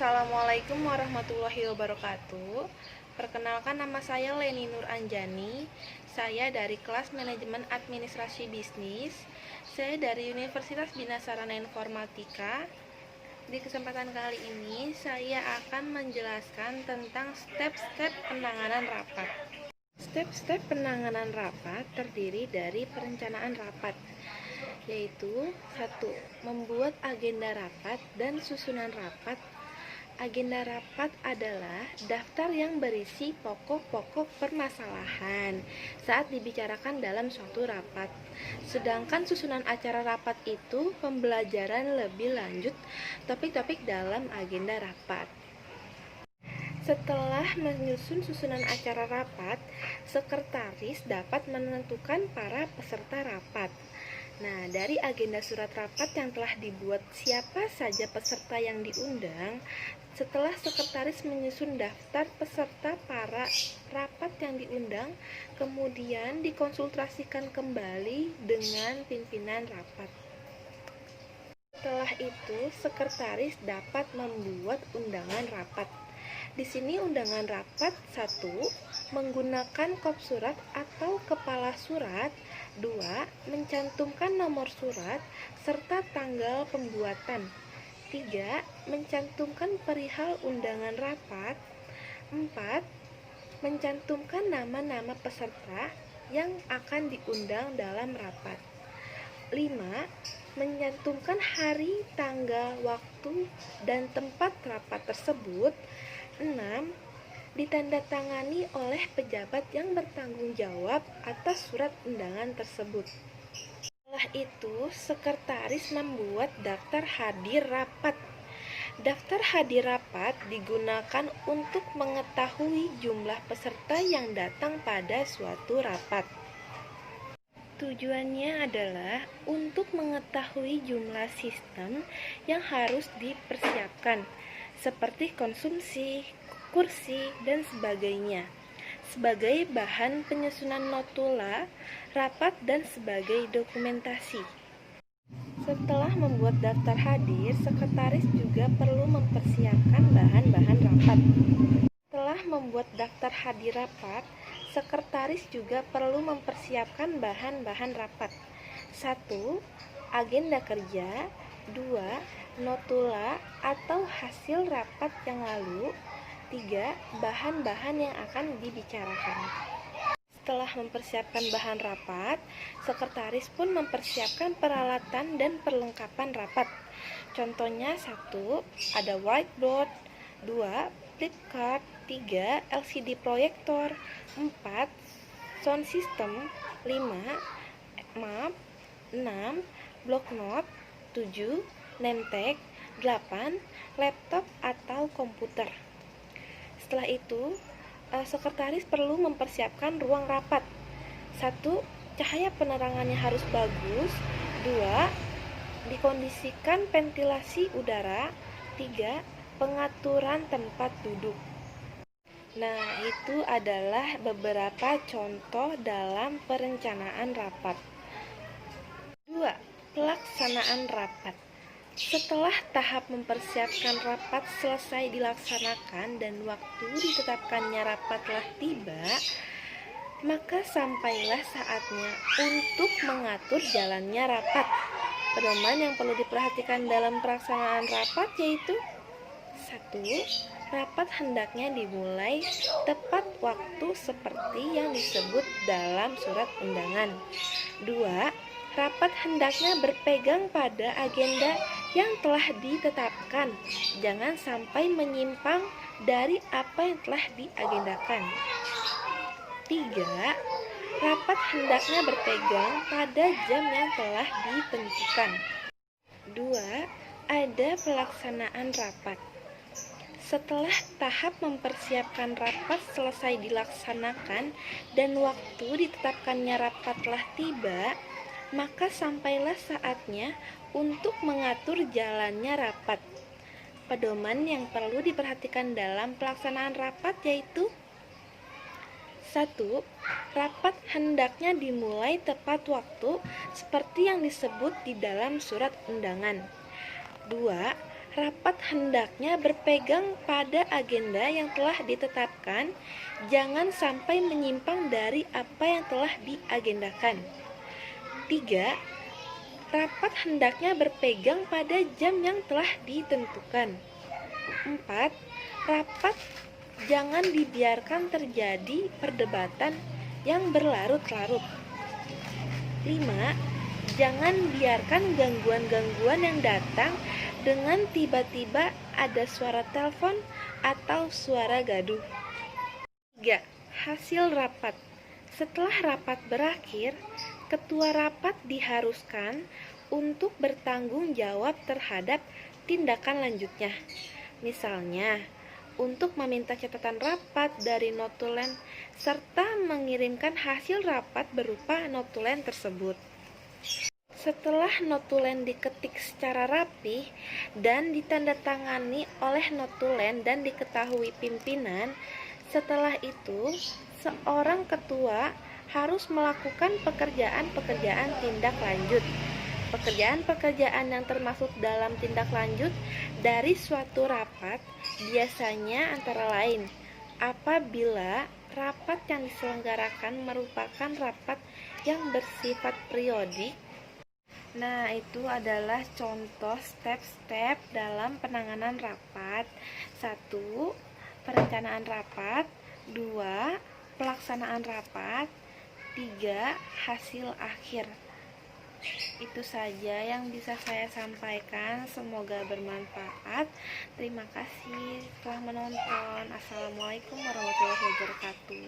Assalamualaikum warahmatullahi wabarakatuh. Perkenalkan, nama saya Leni Nur Anjani. Saya dari kelas Manajemen Administrasi Bisnis. Saya dari Universitas Bina Sarana Informatika. Di kesempatan kali ini saya akan menjelaskan tentang step-step penanganan rapat. Step-step penanganan rapat terdiri dari perencanaan rapat, yaitu 1. Membuat agenda rapat dan susunan rapat. Agenda rapat adalah daftar yang berisi pokok-pokok permasalahan saat dibicarakan dalam suatu rapat. Sedangkan susunan acara rapat itu pembelajaran lebih lanjut topik-topik dalam agenda rapat. Setelah menyusun susunan acara rapat, sekretaris dapat menentukan para peserta rapat. Nah, dari agenda surat rapat yang telah dibuat siapa saja peserta yang diundang, setelah sekretaris menyusun daftar peserta para rapat yang diundang, kemudian dikonsultasikan kembali dengan pimpinan rapat. Setelah itu, sekretaris dapat membuat undangan rapat. Di sini undangan rapat 1. Menggunakan kop surat atau kepala surat. 2. Mencantumkan nomor surat serta tanggal pembuatan. 3. Mencantumkan perihal undangan rapat. 4. Mencantumkan nama-nama peserta yang akan diundang dalam rapat. 5. Mencantumkan hari, tanggal, waktu, dan tempat rapat tersebut. 6. Ditandatangani oleh pejabat yang bertanggung jawab atas surat undangan tersebut. Setelah itu, sekretaris membuat daftar hadir rapat. Daftar hadir rapat digunakan untuk mengetahui jumlah peserta yang datang pada suatu rapat. Tujuannya adalah untuk mengetahui jumlah sistem yang harus dipersiapkan, seperti konsumsi, kursi, dan sebagainya, sebagai bahan penyusunan notula rapat dan sebagai dokumentasi. Setelah membuat daftar hadir, sekretaris juga perlu mempersiapkan bahan-bahan rapat. Setelah membuat daftar hadir rapat, sekretaris juga perlu mempersiapkan bahan-bahan rapat. 1. Agenda kerja. 2. Notula atau hasil rapat yang lalu. 3. Bahan-bahan yang akan dibicarakan. Setelah mempersiapkan bahan rapat, sekretaris pun mempersiapkan peralatan dan perlengkapan rapat. Contohnya 1. Ada whiteboard. 2. Flip chart. 3. LCD proyektor. 4. Sound system. 5. Map. 6. Block note. 7. Name tag. 8. Laptop atau komputer. Setelah itu, sekretaris perlu mempersiapkan ruang rapat. 1. Cahaya penerangannya harus bagus. 2. Dikondisikan ventilasi udara. 3. Pengaturan tempat duduk. Nah, itu adalah beberapa contoh dalam perencanaan rapat. 2. Pelaksanaan rapat. Setelah tahap mempersiapkan rapat selesai dilaksanakan dan waktu ditetapkannya rapat telah tiba, maka sampailah saatnya untuk mengatur jalannya rapat. Pedoman yang perlu diperhatikan dalam pelaksanaan rapat yaitu 1. Rapat hendaknya dimulai tepat waktu seperti yang disebut dalam surat undangan. 2. Rapat hendaknya berpegang pada agenda yang telah ditetapkan. Jangan sampai menyimpang dari apa yang telah diagendakan. 3. Rapat hendaknya berpegang pada jam yang telah ditentukan. 2. Ada pelaksanaan rapat. Setelah tahap mempersiapkan rapat selesai dilaksanakan dan waktu ditetapkannya rapat telah tiba, maka sampailah saatnya untuk mengatur jalannya rapat. Pedoman yang perlu diperhatikan dalam pelaksanaan rapat yaitu 1. Rapat hendaknya dimulai tepat waktu seperti yang disebut di dalam surat undangan. 2. Rapat hendaknya berpegang pada agenda yang telah ditetapkan, jangan sampai menyimpang dari apa yang telah diagendakan. 3. Rapat hendaknya berpegang pada jam yang telah ditentukan. 4. Rapat jangan dibiarkan terjadi perdebatan yang berlarut-larut. 5. Jangan biarkan gangguan-gangguan yang datang dengan tiba-tiba ada suara telepon atau suara gaduh. 3. Hasil rapat. Setelah rapat berakhir, ketua rapat diharuskan untuk bertanggung jawab terhadap tindakan lanjutnya. Misalnya, untuk meminta catatan rapat dari notulen serta mengirimkan hasil rapat berupa notulen tersebut. Setelah notulen diketik secara rapih dan ditandatangani oleh notulen dan diketahui pimpinan, setelah itu seorang ketua harus melakukan pekerjaan-pekerjaan tindak lanjut. Pekerjaan-pekerjaan yang termasuk dalam tindak lanjut dari suatu rapat biasanya antara lain apabila rapat yang diselenggarakan merupakan rapat yang bersifat periodik. Nah, itu adalah contoh step-step dalam penanganan rapat. 1. Perencanaan rapat. 2. Pelaksanaan rapat. 3. Hasil akhir. Itu saja yang bisa saya sampaikan. Semoga bermanfaat. Terima kasih telah menonton. Assalamualaikum warahmatullahi wabarakatuh.